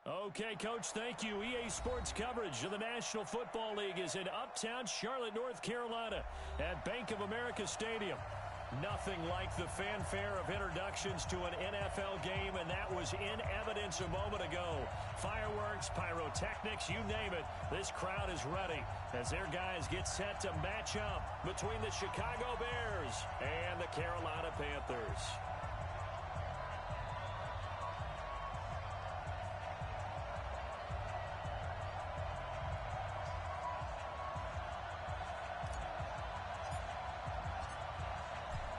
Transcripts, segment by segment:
Okay, Coach, thank you. EA Sports coverage of the National Football League is in uptown Charlotte, North Carolina at Bank of America Stadium. Nothing like the fanfare of introductions to an NFL game, and that was in evidence a moment ago. Fireworks, pyrotechnics, you name it. This crowd is ready as their guys get set to match up between the Chicago Bears and the Carolina Panthers.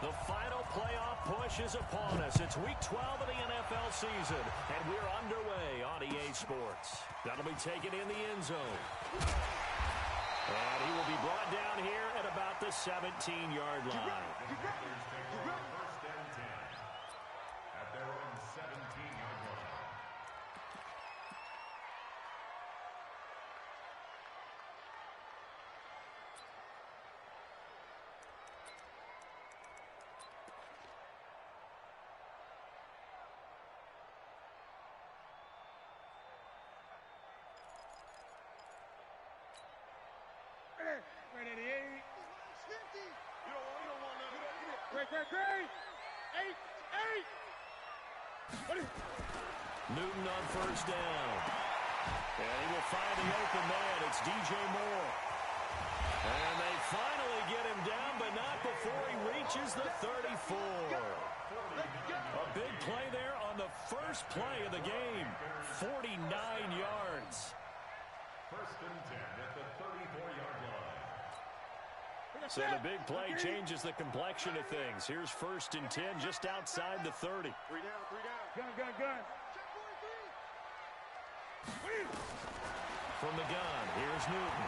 The final playoff push is upon us. It's Week 12 of the NFL season, and we're underway on EA Sports. That'll be taken in the end zone. And he will be brought down here at about the 17-yard line. First and 10 at their own 17-yard line. Right at the 8. You don't want that. Great. 8. Newton on first down. And he will find the open man. It's DJ Moore. And they finally get him down, but not before he reaches the 34. A big play there on the first play of the game. 49 yards. First and 10 at the 34-yard line. So the big play changes the complexion of things. Here's first and 10 just outside the 30. 3 down. Gun. From the gun, here's Newton.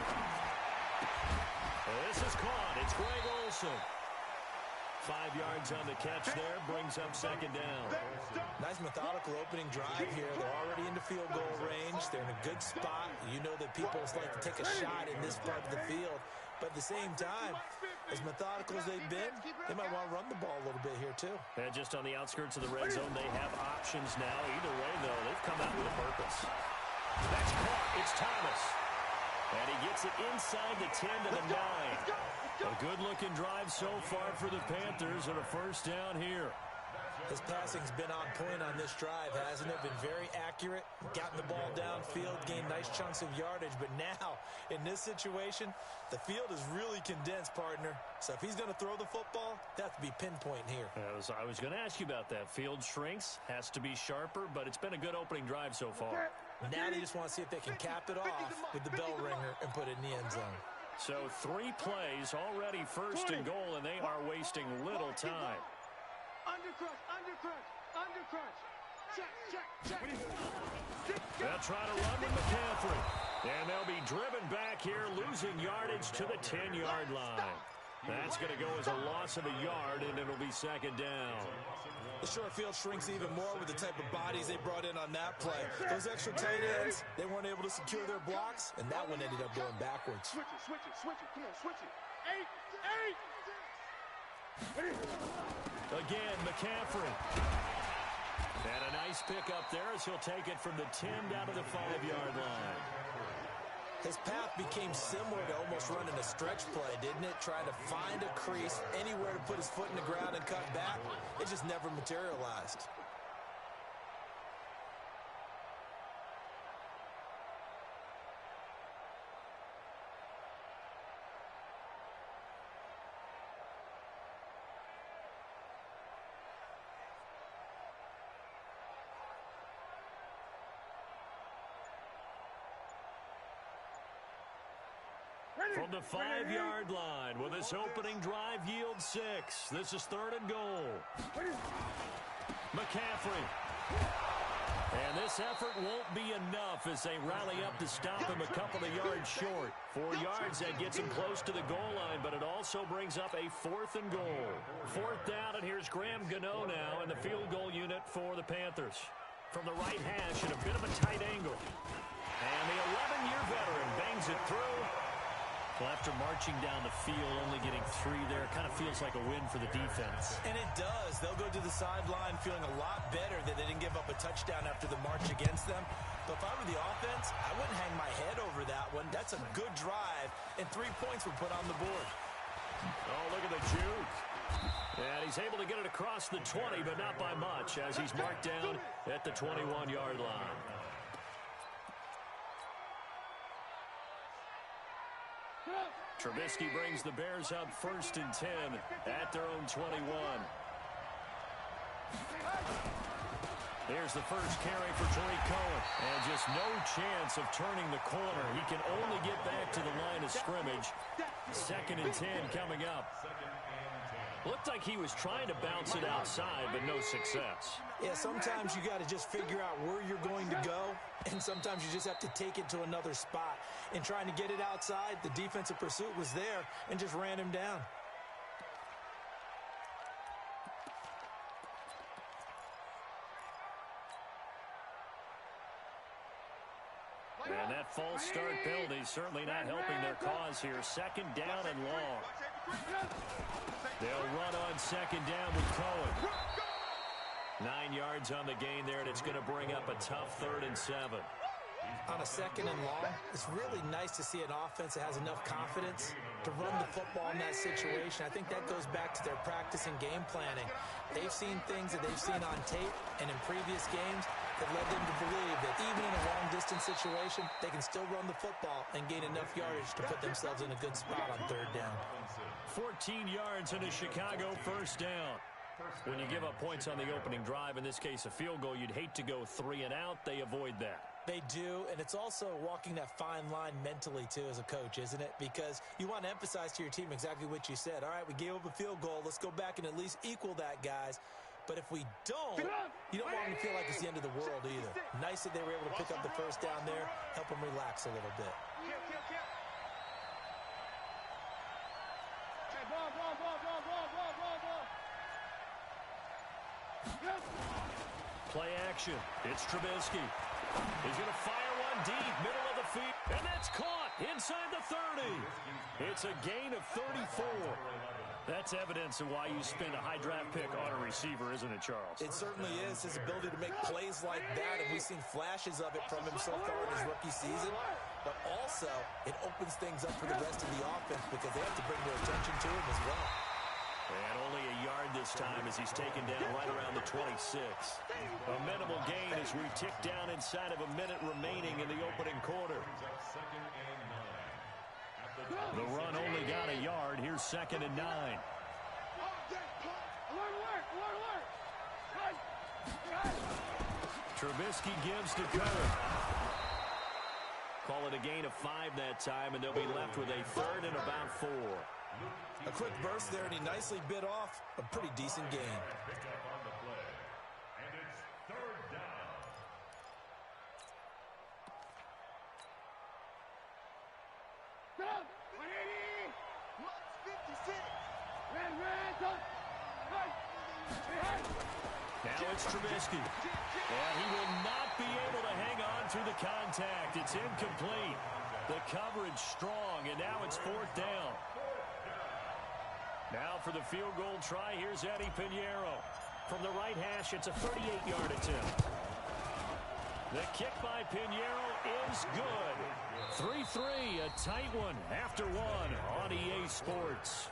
This is caught. It's Greg Olsen. 5 yards on the catch there, brings up second down. Nice methodical opening drive here. They're already into field goal range. They're in a good spot. You know that people like to take a shot in this part of the field. But at the same time, as methodical as they've been, they might want to run the ball a little bit here too. And just on the outskirts of the red zone, they have options now. Either way, though, they've come out with a purpose. That's caught. It's Thomas. And he gets it inside the 10 to the 9. A good-looking drive so far for the Panthers and a first down here. His passing's been on point on this drive, hasn't it? Been very accurate, gotten the ball downfield, gained nice chunks of yardage. But now, in this situation, the field is really condensed, partner. So if he's going to throw the football, that has to be pinpoint here. I was going to ask you about that. Field shrinks, has to be sharper, but it's been a good opening drive so far. Now they just want to see if they can cap it off with the bell ringer and put it in the end zone. So 3 plays already first and goal, and they are wasting little time. Undercrush. Check. They'll try to run with McCaffrey. And they'll be driven back here, losing yardage to the 10-yard line. That's going to go as a loss of a yard, and it'll be second down. The short field shrinks even more with the type of bodies they brought in on that play. Those extra tight ends, they weren't able to secure their blocks, and that one ended up going backwards. Switch it. Come on, switch it. 8. Again, McCaffrey. And a nice pick up there as he'll take it from the 10 down to the 5-yard line. His path became similar to almost running a stretch play, didn't it? Trying to find a crease, anywhere to put his foot in the ground and cut back. It just never materialized. From the 5-yard line, will this opening drive yield 6? This is third and goal. McCaffrey. And this effort won't be enough as they rally up to stop him a couple of yards short. 4 yards, that gets him close to the goal line, but it also brings up a 4th and goal. 4th down, and here's Graham Gano now in the field goal unit for the Panthers. From the right hash at a bit of a tight angle. And the 11-year veteran bangs it through. Well, after marching down the field, only getting 3 there, kind of feels like a win for the defense. And it does. They'll go to the sideline feeling a lot better that they didn't give up a touchdown after the march against them. But if I were the offense, I wouldn't hang my head over that one. That's a good drive, and 3 points were put on the board. Oh, look at the juke. And he's able to get it across the 20, but not by much, as he's marked down at the 21-yard line. Trubisky brings the Bears up 1st and 10 at their own 21. There's the first carry for Tariq Cohen. And just no chance of turning the corner. He can only get back to the line of scrimmage. 2nd and 10 coming up. Looked like he was trying to bounce it outside, but no success. Yeah, sometimes you got to just figure out where you're going to go, and sometimes you just have to take it to another spot. In trying to get it outside, the defensive pursuit was there and just ran him down. And that false start penalty certainly not helping their cause here. 2nd down and long. They'll run on 2nd down with Cohen. 9 yards on the gain there, and it's going to bring up a tough 3rd and 7. On a 2nd and long, it's really nice to see an offense that has enough confidence to run the football in that situation. I think that goes back to their practice and game planning. They've seen things that they've seen on tape and in previous games that led them to believe that even in a long-distance situation, they can still run the football and gain enough yardage to put themselves in a good spot on 3rd down. 14 yards and a Chicago 1st down. When you give up points on the opening drive, in this case a field goal, you'd hate to go 3 and out. They avoid that. They do, and it's also walking that fine line mentally, too, as a coach, isn't it? Because you want to emphasize to your team exactly what you said. All right, we gave up a field goal. Let's go back and at least equal that, guys. But if we don't, you don't want them to feel like it's the end of the world either. Nice that they were able to pick up the 1st down there, help them relax a little bit. Play action. It's Trubisky. He's going to fire one deep, middle of the field, and that's caught inside the 30. It's a gain of 34. That's evidence of why you spend a high draft pick on a receiver, isn't it, Charles? It certainly is. His ability to make plays like that, and we've seen flashes of it from him so far in his rookie season. But also, it opens things up for the rest of the offense because they have to bring their attention to him as well. And only a yard this time as he's taken down right around the 26. A minimal gain as we tick down inside of a minute remaining in the opening quarter. The run only got a yard. Here's 2nd and 9. Trubisky gives to Cohen. Call it a gain of 5 that time, and they'll be left with a 3rd and about 4. A quick burst there, and he nicely bit off a pretty decent gain. Pick up on the play. And it's 3rd down. Now it's Trubisky. And he will not be able to hang on through the contact. It's incomplete. The coverage strong, and now it's 4th down. Now for the field goal try, here's Eddie Pinheiro. From the right hash, it's a 38-yard attempt. The kick by Pinheiro is good. 3-3, a tight one after one on EA Sports.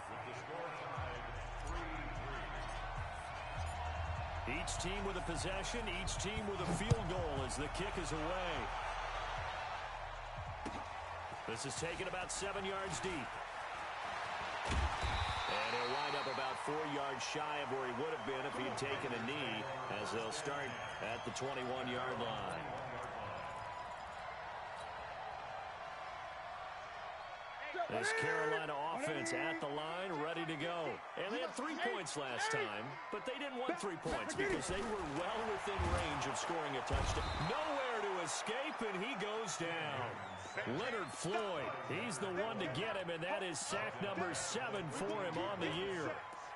Each team with a possession, each team with a field goal as the kick is away. This is taken about 7 yards deep. And he'll wind up about 4 yards shy of where he would have been if he had taken a knee, as they'll start at the 21-yard line. This Carolina offense at the line, ready to go. And they had 3 points last time, but they didn't want 3 points because they were well within range of scoring a touchdown. Nowhere to escape, and he goes down. Leonard Floyd, he's the one to get him, and that is sack number 7 for him on the year.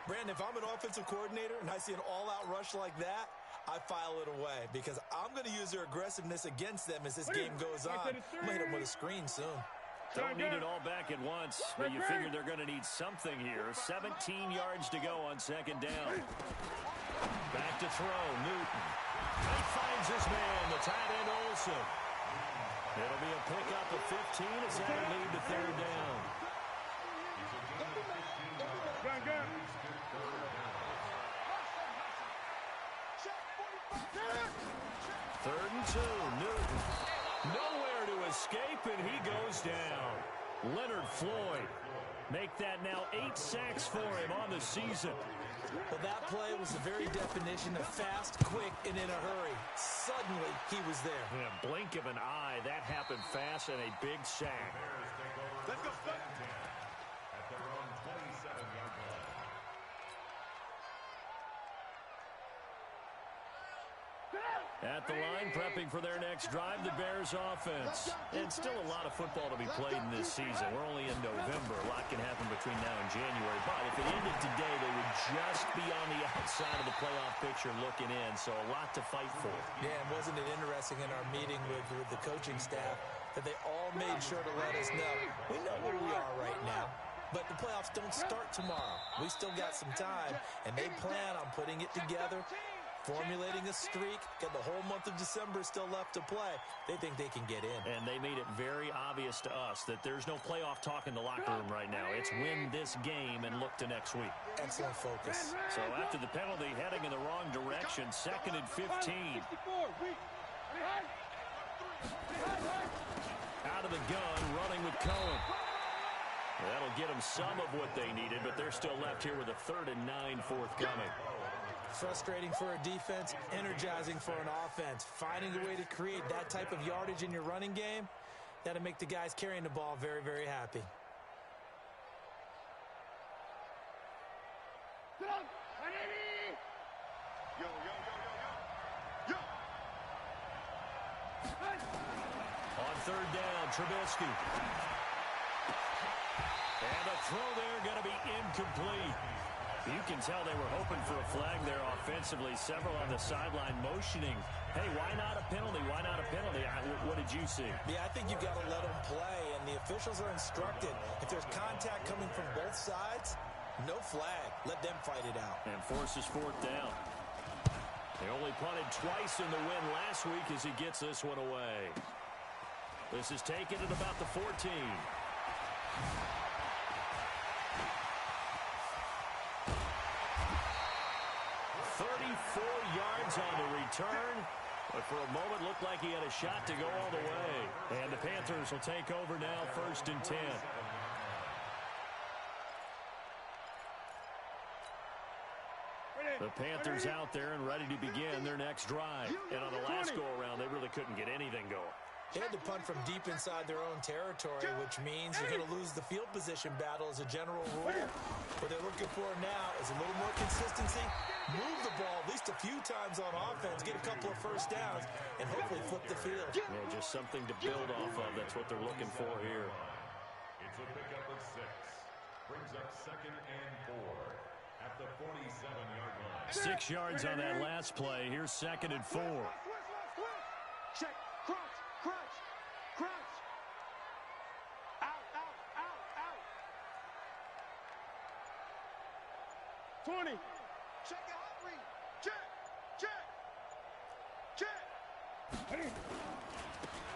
Brandon, if I'm an offensive coordinator and I see an all-out rush like that, I file it away because I'm going to use their aggressiveness against them as this game goes on. I'm going to hit them with a screen soon. Don't need it all back at once, but you figure they're going to need something here. 17 yards to go on second down. Back to throw, Newton. He finds his man, the tight end Olsen. It'll be a pickup of 15 as they lead to third down. Third and 2, Newton. Nowhere to escape, and he goes down. Leonard Floyd. Make that now 8 sacks for him on the season. Well, that play was the very definition of fast, quick, and in a hurry. Suddenly, he was there. In a blink of an eye, that happened fast and a big sack. Let's go. At their own 27-yard line. At the line, prepping for their next drive, the Bears offense. And still a lot of football to be played in this season. We're only in November. A lot can happen between now and January. But if it ended today, they would just be on the outside of the playoff picture looking in. So a lot to fight for. Yeah, and wasn't it interesting in our meeting with the coaching staff that they all made sure to let us know, we know where we are right now. But the playoffs don't start tomorrow. We still got some time, and they plan on putting it together, formulating a streak. Got the whole month of December still left to play. They think they can get in. And they made it very obvious to us that there's no playoff talk in the locker room right now. It's win this game and look to next week. Excellent focus. So after the penalty, heading in the wrong direction, 2nd and 15. Out of the gun, running with Cohen. That'll get them some of what they needed, but they're still left here with a 3rd and 9 forthcoming. Frustrating for a defense, energizing for an offense. Finding a way to create that type of yardage in your running game, that'll make the guys carrying the ball very, very happy. On 3rd down, Trubisky. And a throw there going to be incomplete. You can tell they were hoping for a flag there offensively. Several on the sideline motioning. Hey, why not a penalty? Why not a penalty? What did you see? Yeah, I think you've got to let them play, and the officials are instructed. If there's contact coming from both sides, no flag. Let them fight it out. And forces 4th down. They only punted twice in the win last week as he gets this one away. This is taken at about the 14. 34 yards on the return, but for a moment looked like he had a shot to go all the way. And the Panthers will take over now, 1st and 10. The Panthers out there and ready to begin their next drive. And on the last go-around, they really couldn't get anything going. They had to punt from deep inside their own territory, which means you're going to lose the field position battle as a general rule. What they're looking for now is a little more consistency, move the ball at least a few times on offense, get a couple of first downs, and hopefully flip the field. Yeah, just something to build off of. That's what they're looking for here. It's a pickup of 6. Brings up 2nd and 4 at the 47-yard line. 6 yards on that last play. Here's 2nd and 4. Check. Crunch. Out. 20. Check it out, read. Check.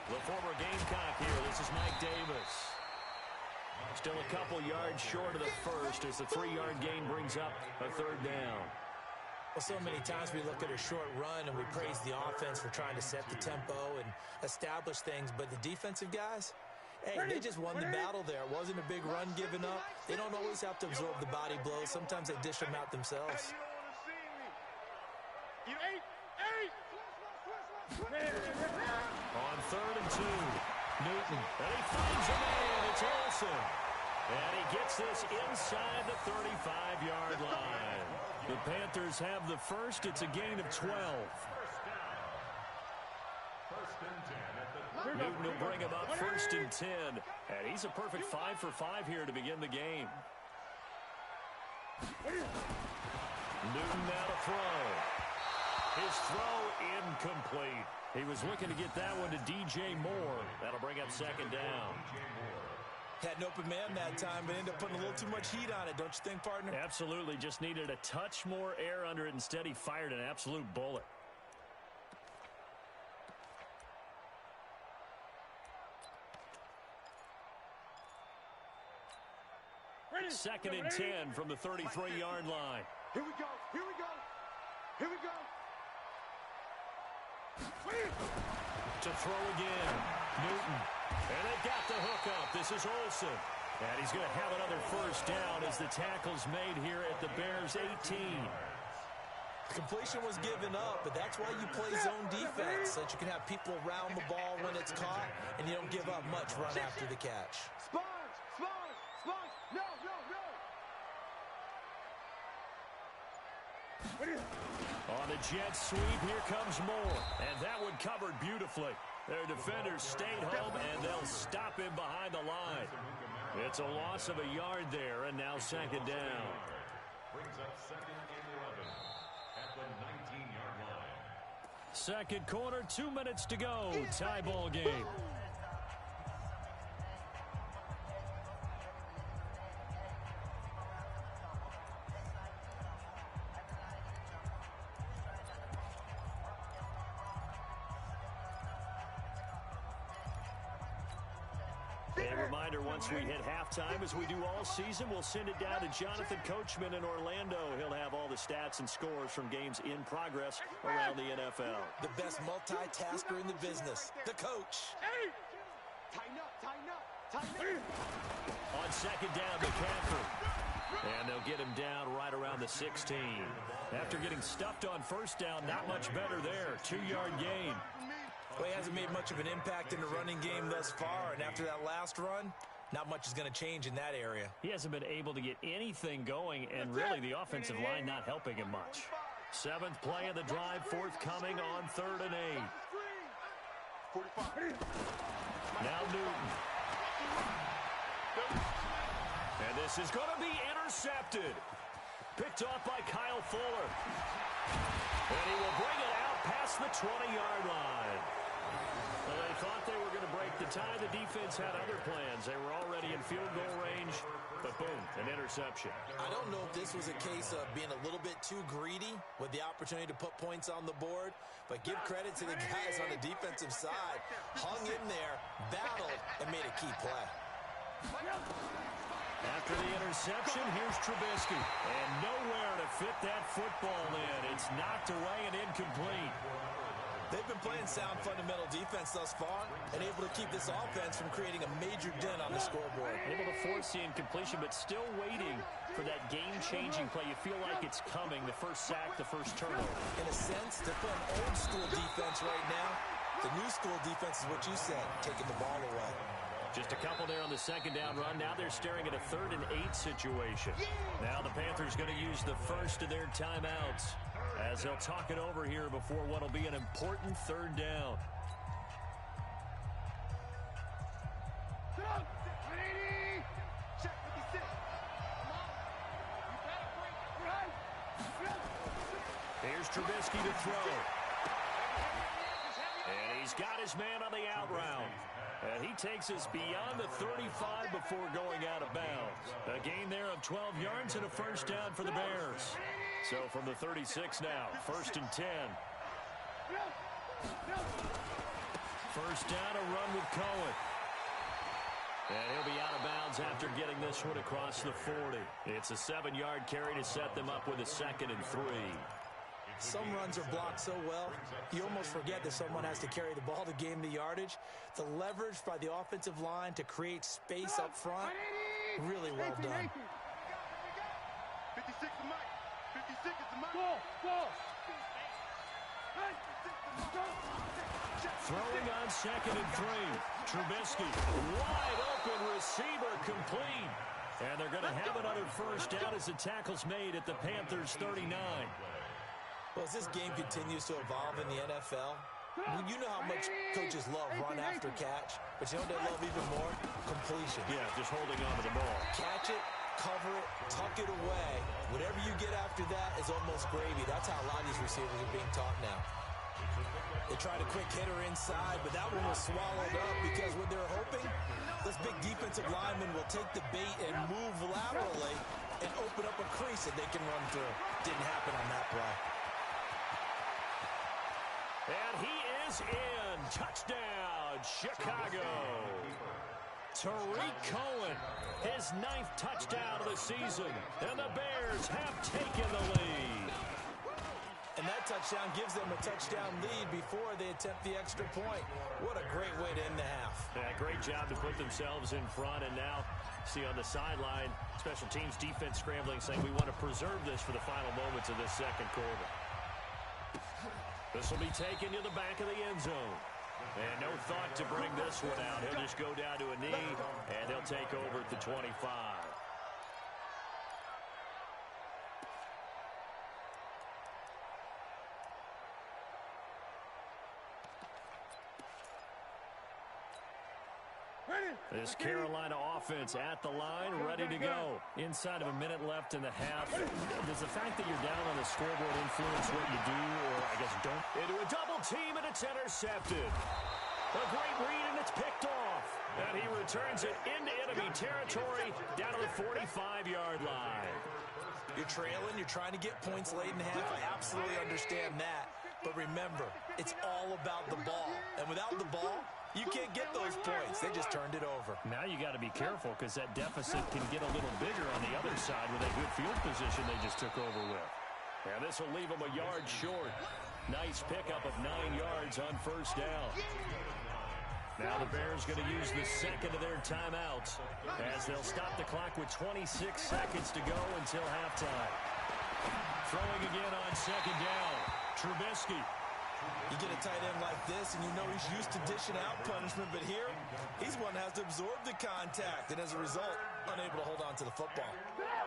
The former Gamecock here. This is Mike Davis. Still a couple yards short of the first as the 3-yard gain brings up a 3rd down. Well, so many times we look at a short run and we praise the offense for trying to set the tempo and establish things, but the defensive guys, hey, they just won the battle there. It wasn't a big run given up. They don't always have to absorb the body blows. Sometimes they dish them out themselves. On 3rd and 2, Newton, and he finds a man. It's Olsen. And he gets this inside the 35-yard line. The Panthers have the first. It's a gain of 12. Newton will bring him up 1st and 10. And he's a perfect 5 for 5 here to begin the game. Newton now to throw. His throw incomplete. He was looking to get that one to DJ Moore. That'll bring up 2nd down. Had an open man that time, but ended up putting a little too much heat on it, don't you think, partner? Absolutely. Just needed a touch more air under it. Instead, he fired an absolute bullet. Second and 10 from the 33-yard line. Here we go. Here we go. Here we go. To throw again. Newton. And they got the hook up. This is Olsen. And he's going to have another first down as the tackle's made here at the Bears' 18. The completion was given up, but that's why you play zone defense, so that you can have people around the ball when it's caught, and you don't give up much run after the catch. Sponge, sponge, sponge. No, no, no. On the jet sweep, here comes Moore. And that one covered beautifully. Their defenders stayed home, and they'll stop him behind the line. It's a loss of a yard there, and now second down. Brings up second and 11 at the 19-yard line. Second quarter, 2 minutes to go. Tie ball game. A reminder, once we hit halftime, as we do all season, we'll send it down to Jonathan Coachman in Orlando. He'll have all the stats and scores from games in progress around the NFL. The best multitasker in the business, the coach. Tighten up, tighten up, tighten up. On second down, McCaffrey. And they'll get him down right around the 16. After getting stuffed on first down, not much better there. 2-yard gain. Well, he hasn't made much of an impact in the running game thus far, and after that last run, not much is going to change in that area. He hasn't been able to get anything going, and really the offensive line not helping him much. Seventh play of the drive, forthcoming on 3rd and 8. Now Newton. And this is going to be intercepted. Picked off by Kyle Fuller. And he will bring it out past the 20-yard line. Well, they thought they were going to break the tie. The defense had other plans. They were already in field goal range, but boom, an interception. I don't know if this was a case of being a little bit too greedy with the opportunity to put points on the board, but give credit to the guys on the defensive side. Hung in there, battled, and made a key play. After the interception, here's Trubisky. And nowhere to fit that football in. It's knocked away and incomplete. They've been playing sound fundamental defense thus far and able to keep this offense from creating a major dent on the scoreboard. Able to force the incompletion, but still waiting for that game-changing play. You feel like it's coming, the first sack, the first turnover. In a sense, they're playing old-school defense right now. The new-school defense is what you said, taking the ball away. Just a couple there on the second down run. Now they're staring at a 3rd and 8 situation. Now the Panthers going to use the first of their timeouts as they'll talk it over here before what will be an important 3rd down. Here's Trubisky to throw. And he's got his man on the out route. And he takes us beyond the 35 before going out of bounds. A gain there of 12 yards and a first down for the Bears. So from the 36 now, 1st and 10. First down, a run with Cohen. And he'll be out of bounds after getting this one across the 40. It's a 7-yard carry to set them up with a 2nd and 3. Some runs are blocked so well, you almost forget that someone has to carry the ball to gain the yardage. The leverage by the offensive line to create space up front, really well done. 56 is Mike. 56 is the Mike. Ball. Throwing on 2nd and 3. Trubisky, wide open receiver, complete. And they're going to have another first down as the tackle's made at the Panthers' 39. Well, as this game continues to evolve in the NFL, you know how much coaches love run after catch, but you know what they love even more? Completion. Yeah, just holding on to the ball. Catch it, cover it, tuck it away. Whatever you get after that is almost gravy. That's how a lot of these receivers are being taught now. The tried a quick hitter inside, but that one was swallowed up because what they're hoping, this big defensive lineman will take the bait and move laterally and open up a crease that they can run through. Didn't happen on that play. And he is in. Touchdown, Chicago. Tariq Cohen, his 9th touchdown of the season. And the Bears have taken the lead. And that touchdown gives them a touchdown lead before they attempt the extra point. What a great way to end the half. Yeah, great job to put themselves in front. And now, see on the sideline, special teams defense scrambling, saying we want to preserve this for the final moments of this second quarter. This will be taken to the back of the end zone. And no thought to bring this one out. He'll just go down to a knee, and they'll take over at the 25. This Carolina offense at the line, ready to go. Inside of a minute left in the half. Does the fact that you're down on the scoreboard influence what you do, or I guess don't? Into a double team, and it's intercepted. A great read, and it's picked off. And he returns it into enemy territory down to the 45-yard line. You're trailing, you're trying to get points late in the half. I absolutely understand that. But remember, it's all about the ball. And without the ball, you can't get those points. They just turned it over. Now you got to be careful because that deficit can get a little bigger on the other side with that good field position they just took over with. And this will leave them a yard short. Nice pickup of 9 yards on first down. Now the Bears going to use the second of their timeouts as they'll stop the clock with 26 seconds to go until halftime. Throwing again on second down. Trubisky. You get a tight end like this, and you know he's used to dishing out punishment, but here, he's one that has to absorb the contact, and as a result, unable to hold on to the football.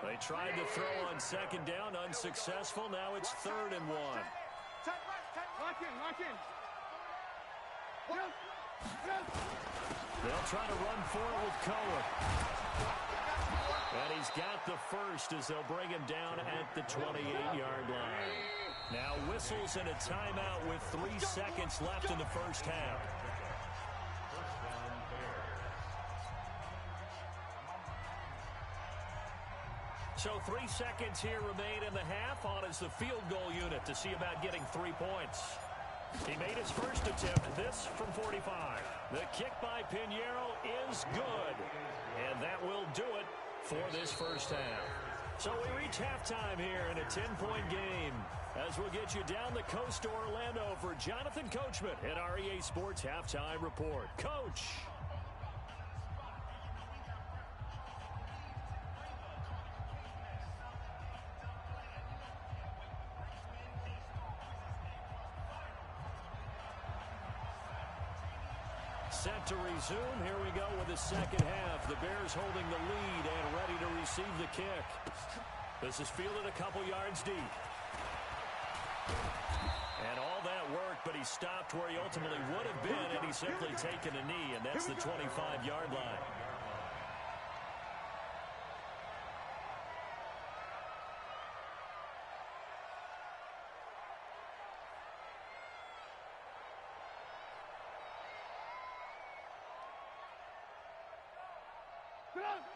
They tried to throw on second down, unsuccessful. Now it's 3rd and 1. Lock in. They'll try to run for it with Cohen. And he's got the first as they'll bring him down at the 28-yard line. Now whistles and a timeout with 3 seconds left in the first half. So 3 seconds here remain in the half. On is the field goal unit to see about getting 3 points. He made his first attempt, this from 45. The kick by Pinheiro is good. And that will do it for this first half. So we reach halftime here in a 10-point game. As we'll get you down the coast to Orlando for Jonathan Coachman at our EA Sports Halftime Report. Coach. Set to resume. Here we go with the second half. The Bears holding the lead and ready to receive the kick. This is fielded a couple yards deep. And all that work, but he stopped where he ultimately would have been, and he's simply taken a knee, and that's the 25-yard line.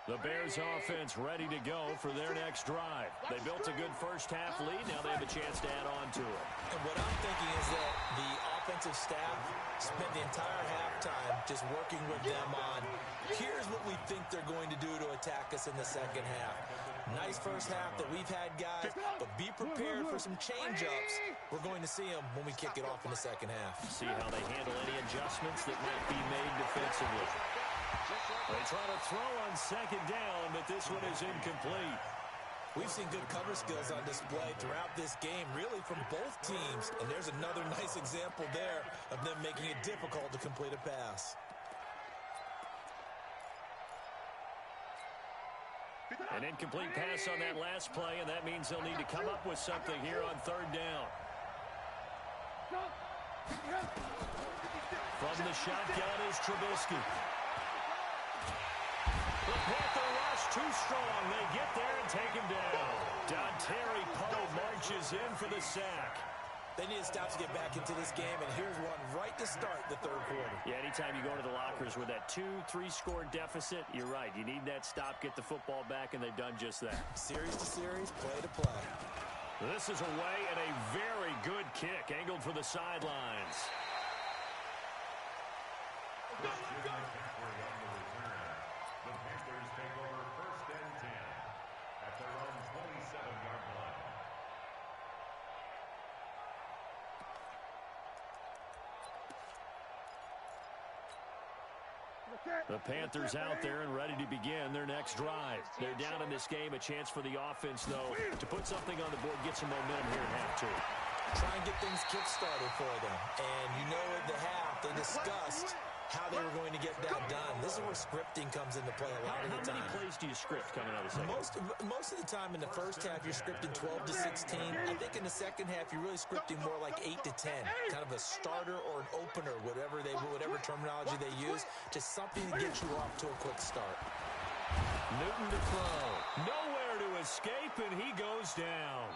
The Bears offense ready to go for their next drive. They built a good first half lead. Now they have a chance to add on to it. And what I'm thinking is that the offensive staff spent the entire halftime just working with them on, here's what we think they're going to do to attack us in the second half. Nice first half that we've had, guys, but be prepared for some change-ups. We're going to see them when we kick it off in the second half. See how they handle any adjustments that might be made defensively. They try to throw on second down, but this one is incomplete. We've seen good cover skills on display throughout this game, really from both teams. And there's another nice example there of them making it difficult to complete a pass. An incomplete pass on that last play, and that means they'll need to come up with something here on third down. From the shotgun is Trubisky. The Panther rush too strong. They get there and take him down. Dontari Poe marches in for the sack. They need to stop to get back into this game, and here's one right to start the third quarter. Yeah, anytime you go to the lockers with that 2-3 score deficit, you're right. You need that stop, get the football back, and they've done just that. Series to series, play to play. This is away and a very good kick, angled for the sidelines. The Panthers take over 1st and 10 at their own 27-yard line. The Panthers out there and ready to begin their next drive. They're down in this game. A chance for the offense, though, to put something on the board, get some momentum here in half two. Try and get things kick-started for them. And you know at the half, they discussed how they were going to get that done. This is where scripting comes into play a lot of the time. How many plays do you script coming out of the second? Most of the time in the first half, you're scripting 12 to 16. I think in the second half, you're really scripting more like 8 to 10. Kind of a starter or an opener, whatever terminology they use, just something to get you off to a quick start. Newton to throw. Nowhere to escape, and he goes down.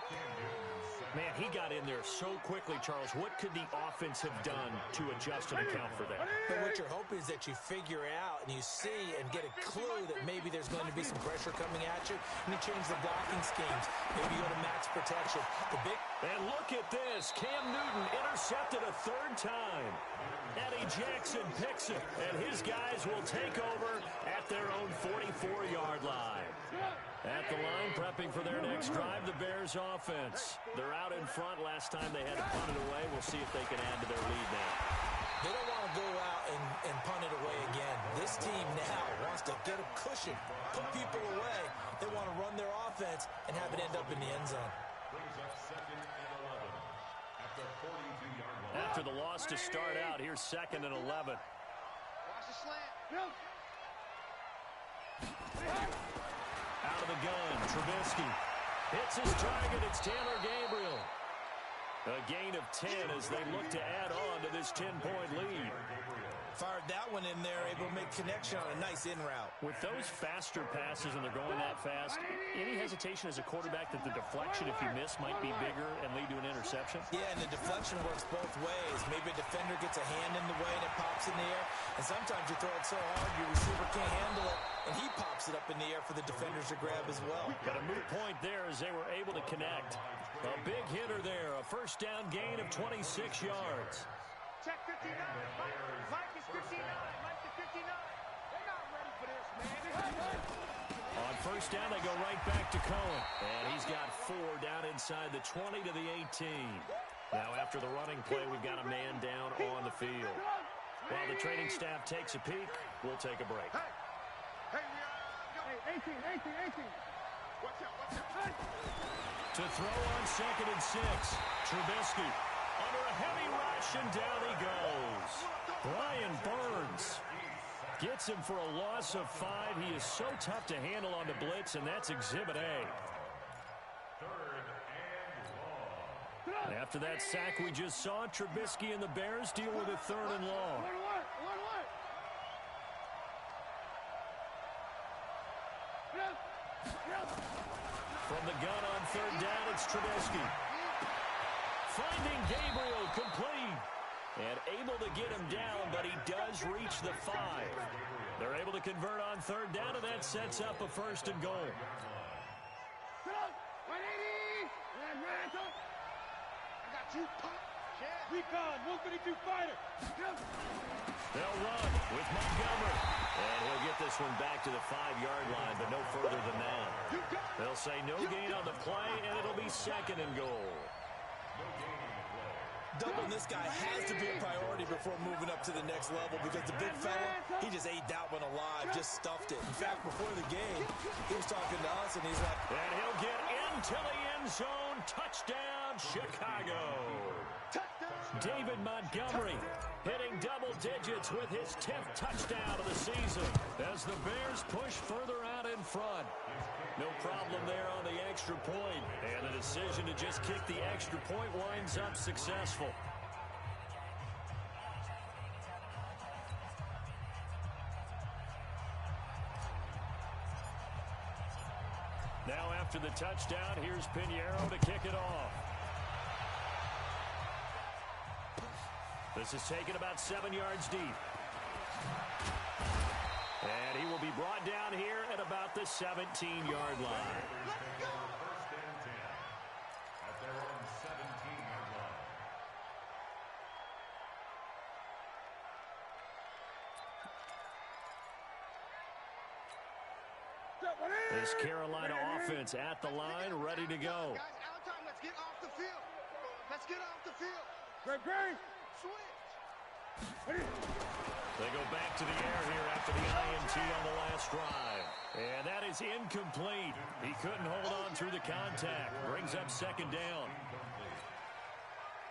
Man, he got in there so quickly, Charles. What could the offense have done to adjust and account for that? But what you're hoping is that you figure out and you see and get a clue that maybe there's going to be some pressure coming at you, and you change the blocking schemes. Maybe you go to max protection. And look at this. Cam Newton intercepted a third time. Eddie Jackson picks it, and his guys will take over at their own 44-yard line. At the line, prepping for their next drive, the Bears offense. They're out in front. Last time they had to punt it away. We'll see if they can add to their lead now. They don't want to go out and punt it away again. This team now wants to get a cushion, put people away. They want to run their offense and have it end up in the end zone. Brings up 2nd and 11 at the 42-yard line. After the loss to start out, here's 2nd and 11. Watch the slant. Out of the gun, Trubisky hits his target. It's Taylor Gabriel. A gain of 10 as they look to add on to this 10-point lead. Fired that one in there, able to make connection on a nice in route. With those faster passes and they're going that fast, any hesitation as a quarterback that the deflection, if you miss, might be bigger and lead to an interception? Yeah, and the deflection works both ways. Maybe a defender gets a hand in the way and it pops in the air. And sometimes you throw it so hard your receiver can't handle it, and he pops it up in the air for the defenders to grab as well. But a moot point there as they were able to connect. A big hitter there, a first down gain of 26 yards. Check 59. Mike is 59. Mike is 59. They're not ready for this, man. On first down, they go right back to Cohen. And he's got 4 down inside the 20 to the 18. Now, after the running play, we've got a man down on the field. While the training staff takes a peek, we'll take a break. Hey, 18. Watch out. To throw on 2nd and 6, Trubisky under a heavy rush, and down he goes. Brian Burns gets him for a loss of 5. He is so tough to handle on the blitz, and that's Exhibit A. 3rd and long. After that sack we just saw, Trubisky and the Bears deal with a 3rd and long. From the gun on 3rd down, it's Trubisky. Finding Gabriel complete. And able to get him down, but he does reach the 5. They're able to convert on 3rd down, and that sets up a 1st and goal. Recon, 152 fighter. They'll run with Montgomery. And he'll get this one back to the 5-yard line, but no further than that. They'll say no gain on the play, and it'll be 2nd and goal. Doubling this guy has to be a priority before moving up to the next level, because the big fella, he just ate that one alive, just stuffed it. In fact, before the game, he was talking to us, and he's like, and he'll get into the end zone. Touchdown, Chicago. David Montgomery hitting double digits with his 10th touchdown of the season as the Bears push further out in front. No problem there on the extra point, and the decision to just kick the extra point winds up successful. Now after the touchdown, here's Pinheiro to kick it off. This is taken about 7 yards deep. And he will be brought down here at about the 17-yard line. Let's go! First and 10 at their own 17-yard line. This Carolina offense at the line, ready to go. Guys, out of time. Let's get off the field. Let's get off the field. Great. Switch. They go back to the air here after the INT on the last drive. And that is incomplete. He couldn't hold on through the contact. Brings up second down.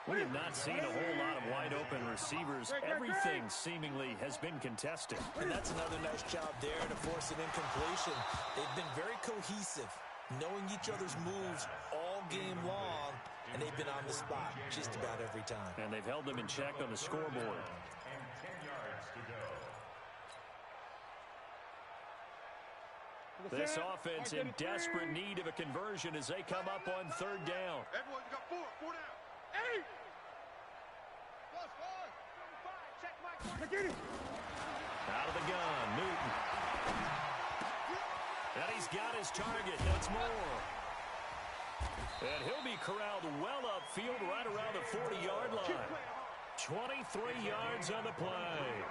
We have not seen a whole lot of wide-open receivers. Everything seemingly has been contested. And that's another nice job there to force an incompletion. They've been very cohesive, knowing each other's moves all game long, and they've been on the spot just about every time. And they've held them in check on the scoreboard. And 10 yards to go. This offense in desperate need of a conversion as they come up on third down. Everyone, you got four down. 8. +5. Check my quarterback. Out of the gun, Newton. And he's got his target. That's more. And he'll be corralled well upfield right around the 40-yard line. 23 yards on the play.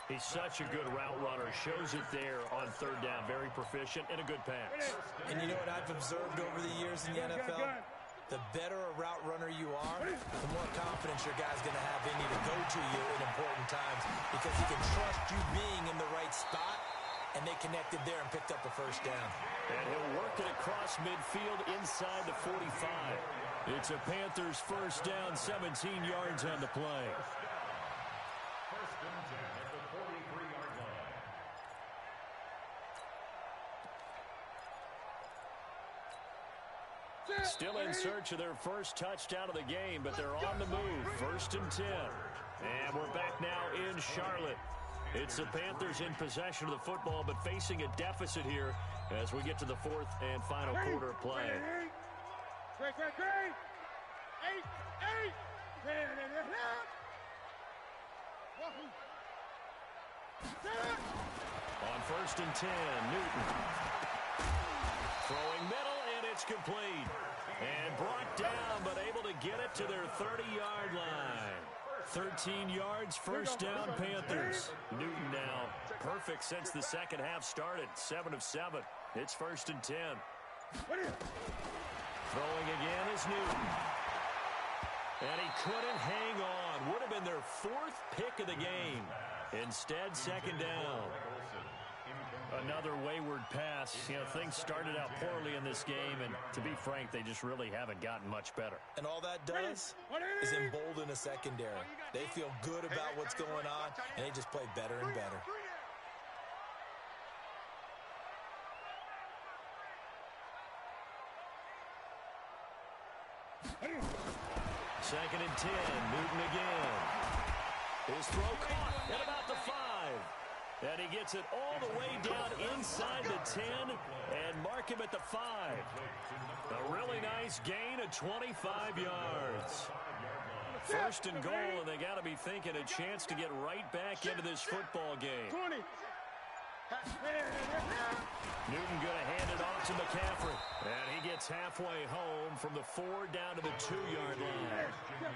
He's such a good route runner. Shows it there on third down. Very proficient and a good pass. And you know what I've observed over the years in the NFL? The better a route runner you are, the more confidence your guy's going to have in you to go to you in important times because he can trust you being in the right spot, and they connected there and picked up a first down. And he'll work it across midfield inside the 45. It's a Panthers first down, 17 yards on the play. First and 10 at the 43-yard line. Still in search of their first touchdown of the game, but they're on the move. First and 10. And we're back now in Charlotte. It's the Panthers in possession of the football, but facing a deficit here as we get to the fourth and final quarter of play. Great. 8. On first and 10, Newton. Throwing middle, and it's complete. And brought down, but able to get it to their 30-yard line. 13 yards, first down, Panthers. Newton now perfect since the second half started. 7 of 7. It's first and 10. Throwing again is Newton. And he couldn't hang on. Would have been their fourth pick of the game. Instead, second down. Another wayward pass. You know, things started out poorly in this game, and to be frank, they just really haven't gotten much better. And all that does is embolden a secondary. They feel good about what's going on, and they just play better and better. Second and 10, Newton again. His throw caught at about the 5. And he gets it all the way down inside the 10 and mark him at the 5. A really nice gain of 25 yards. First and goal, and they got to be thinking a chance to get right back into this football game. 20. Newton going to hand it off to McCaffrey. And he gets halfway home from the 4 down to the 2-yard line.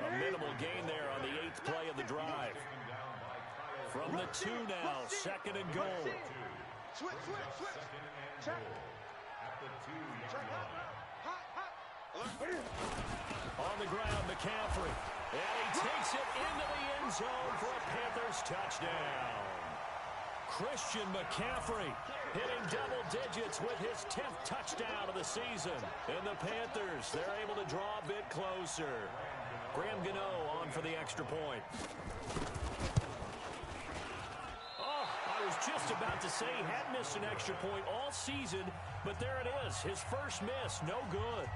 A minimal gain there on the 8th play of the drive. From the 2 now, second and goal. Switch. Check. At the 2-yard line. On the ground, McCaffrey. And he takes it into the end zone for a Panthers touchdown. Christian McCaffrey hitting double digits with his 10th touchdown of the season. And the Panthers, they're able to draw a bit closer. Graham Gano on for the extra point. I was just about to say he hadn't missed an extra point all season, but there it is. His first miss, no good.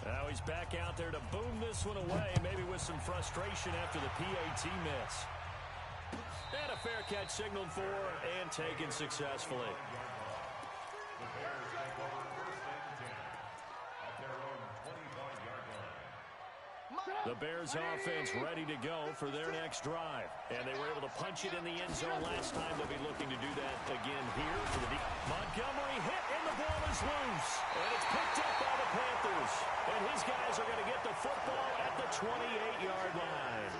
Now he's back out there to boom this one away, maybe with some frustration after the PAT miss. And a fair catch signaled for and taken successfully. The Bears take over The Bears offense ready to go for their next drive. And they were able to punch it in the end zone last time. They'll be looking to do that again here for the Montgomery hit, and the ball is loose. And it's picked up by the Panthers. And his guys are going to get the football at the 28-yard line.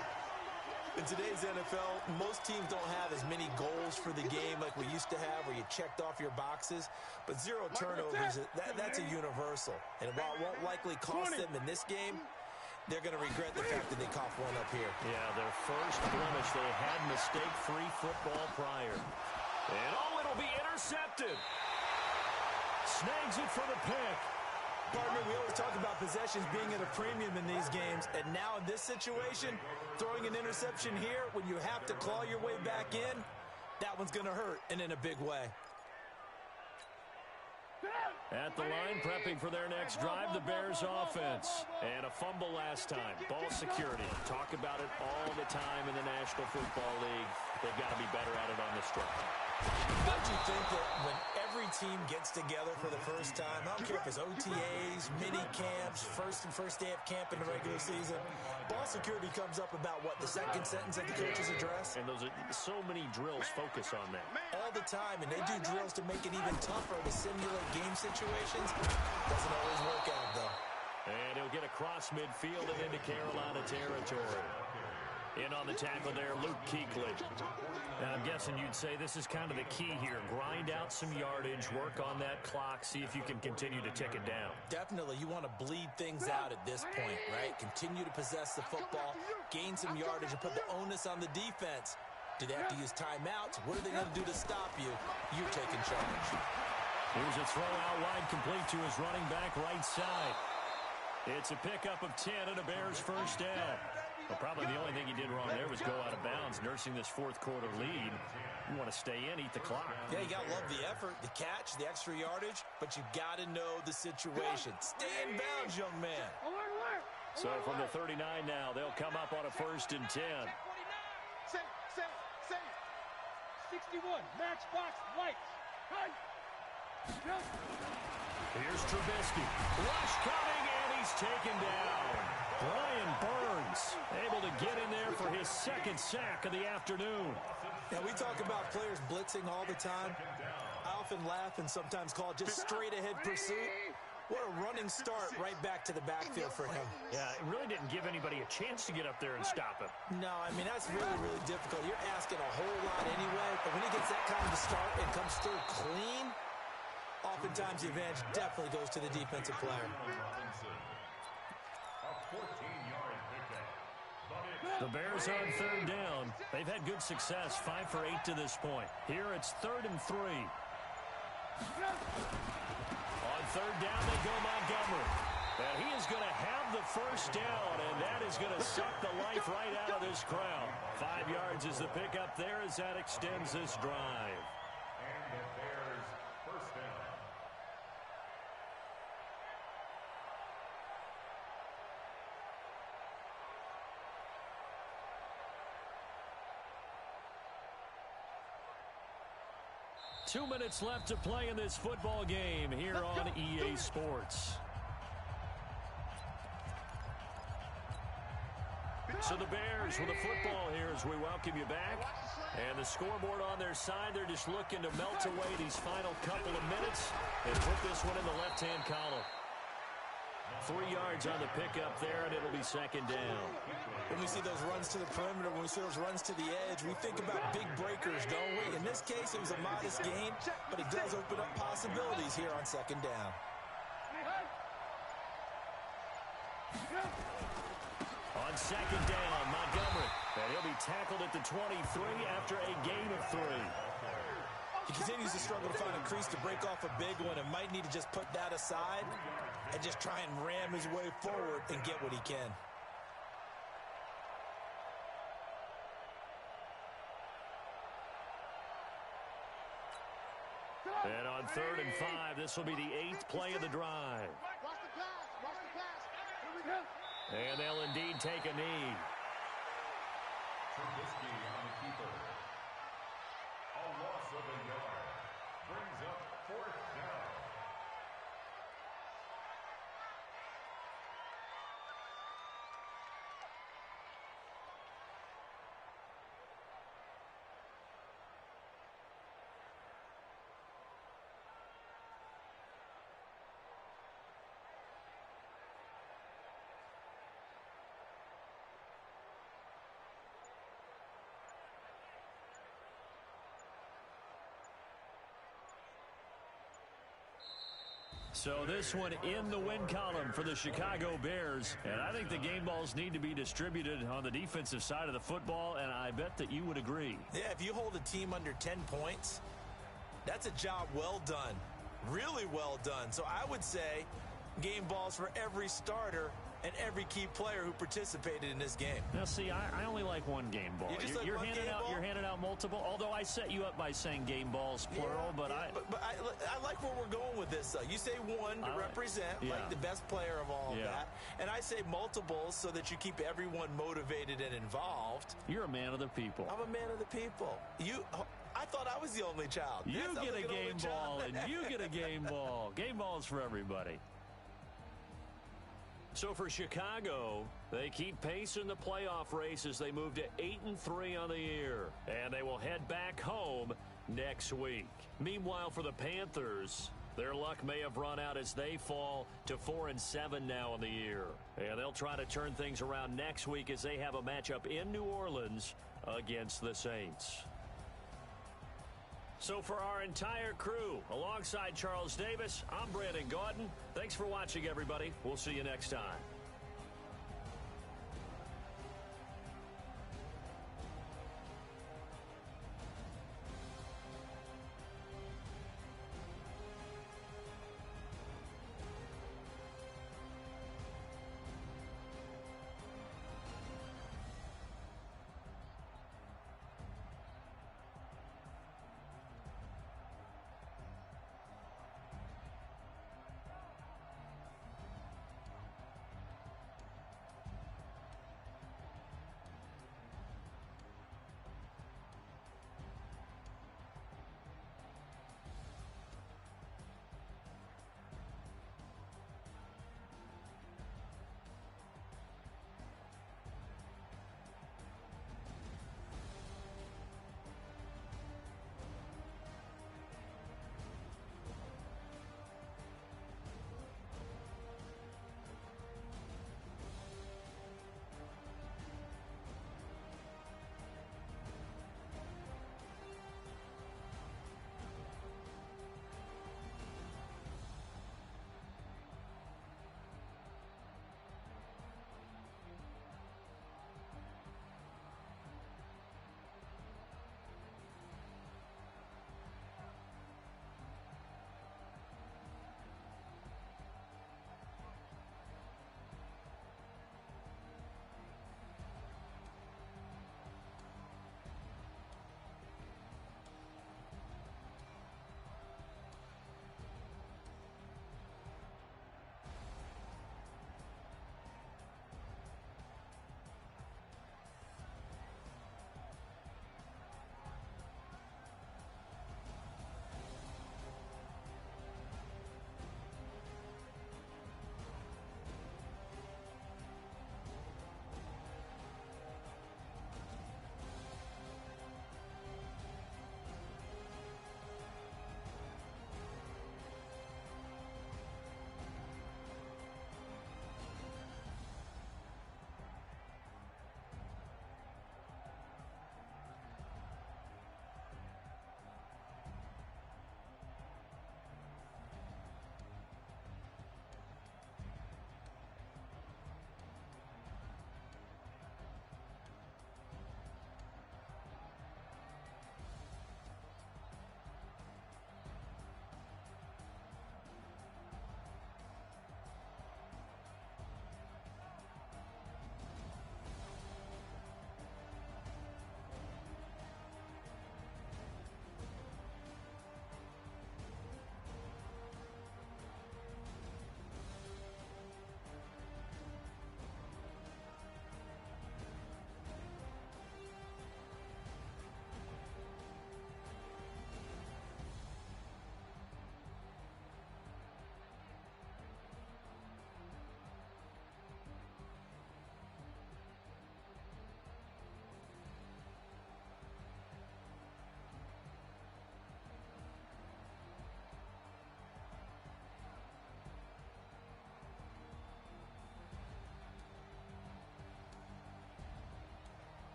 In today's NFL, most teams don't have as many goals for the game like we used to have, where you checked off your boxes. But 0 turnovers, that's a universal. And while it won't likely cost them in this game, they're going to regret the fact that they coughed one up here. Yeah, their first blemish. They had mistake-free football prior. And, it'll be intercepted. Snags it for the pick. Partner, we always talk about possessions being at a premium in these games, and now in this situation, throwing an interception here when you have to claw your way back in, that one's going to hurt, and in a big way. At the line, prepping for their next drive, the Bears offense. And a fumble last time. Ball security. Talk about it all the time in the National Football League. They've got to be better at it on this drive. Don't you think that when every team gets together for the first time, I don't care if it's OTAs, mini camps, first day of camp in the regular season, ball security comes up about what, the second sentence of the coach's address? And those are so many drills focus on that. All the time, and they do drills to make it even tougher to simulate game situations. Doesn't always work out, though. And he'll get across midfield and into Carolina territory. In on the tackle there, Luke Kuechly. Now, I'm guessing you'd say this is kind of the key here. Grind out some yardage, work on that clock, see if you can continue to tick it down. Definitely. You want to bleed things out at this point, right? Continue to possess the football, gain some yardage, and put the onus on the defense. Do they have to use timeouts? What are they going to do to stop you? You're taking charge. Here's a throw out wide, complete to his running back right side. It's a pickup of 10 and a Bears first down. Well, probably the only thing he did wrong there was go out of bounds, nursing this fourth quarter lead. You want to stay in, eat the clock. Yeah, you got to love the effort, the catch, the extra yardage, but you got to know the situation. Stay in bounds, young man. So from the 39 now, they'll come up on a 1st and 10. Safe. 61, matchbox, lights. Here's Trubisky. Rush coming, and he's taken down. Brian Burns able to get in there for his second sack of the afternoon. Yeah, we talk about players blitzing all the time. I often laugh and sometimes call it just straight-ahead pursuit. What a running start right back to the backfield for him. Yeah, it really didn't give anybody a chance to get up there and stop him. No, I mean, that's really, really difficult. You're asking a whole lot anyway, but when he gets that kind of start and comes through clean, oftentimes the advantage definitely goes to the defensive player. The Bears on 3rd down. They've had good success, 5 for 8 to this point. Here it's 3rd and 3. On 3rd down, they go Montgomery. And he is going to have the first down, and that is going to suck the life right out of this crowd. 5 yards is the pickup there as that extends this drive. And the Bears first down. Two minutes left to play in this football game here on EA Sports. So the Bears with the football here as we welcome you back. And the scoreboard on their side, they're just looking to melt away these final couple of minutes and put this one in the left-hand column. 3 yards on the pickup there, and it'll be 2nd down. When we see those runs to the perimeter, when we see those runs to the edge, we think about big breakers, don't we? In this case, it was a modest gain, but it does open up possibilities here on 2nd down. On 2nd down, Montgomery. And he'll be tackled at the 23 after a gain of 3. He continues to struggle to find a crease to break off a big one and might need to just put that aside and just try and ram his way forward and get what he can. And on 3rd and 5, this will be the 8th play of the drive. And they'll indeed take a knee. Trubisky on the keeper. A loss of a yard. Brings up 4th down. So this one in the win column for the Chicago Bears. And I think the game balls need to be distributed on the defensive side of the football, and I bet that you would agree. Yeah, if you hold a team under 10 points, that's a job well done. Really well done. So I would say game balls for every starter and every key player who participated in this game. Now, see, I only like one game ball. You're handing out multiple, although I set you up by saying game balls, plural. But I like where we're going with this, though. You say one to represent, like the best player of all of that. And I say multiples so that you keep everyone motivated and involved. You're a man of the people. I'm a man of the people. I thought I was the only child. You get a game ball, and you get a game ball. Game balls for everybody. So for Chicago, they keep pace in the playoff race as they move to 8-3 on the year. And they will head back home next week. Meanwhile, for the Panthers, their luck may have run out as they fall to 4-7 now on the year. And they'll try to turn things around next week as they have a matchup in New Orleans against the Saints. So for our entire crew, alongside Charles Davis, I'm Brandon Gaudin. Thanks for watching, everybody. We'll see you next time.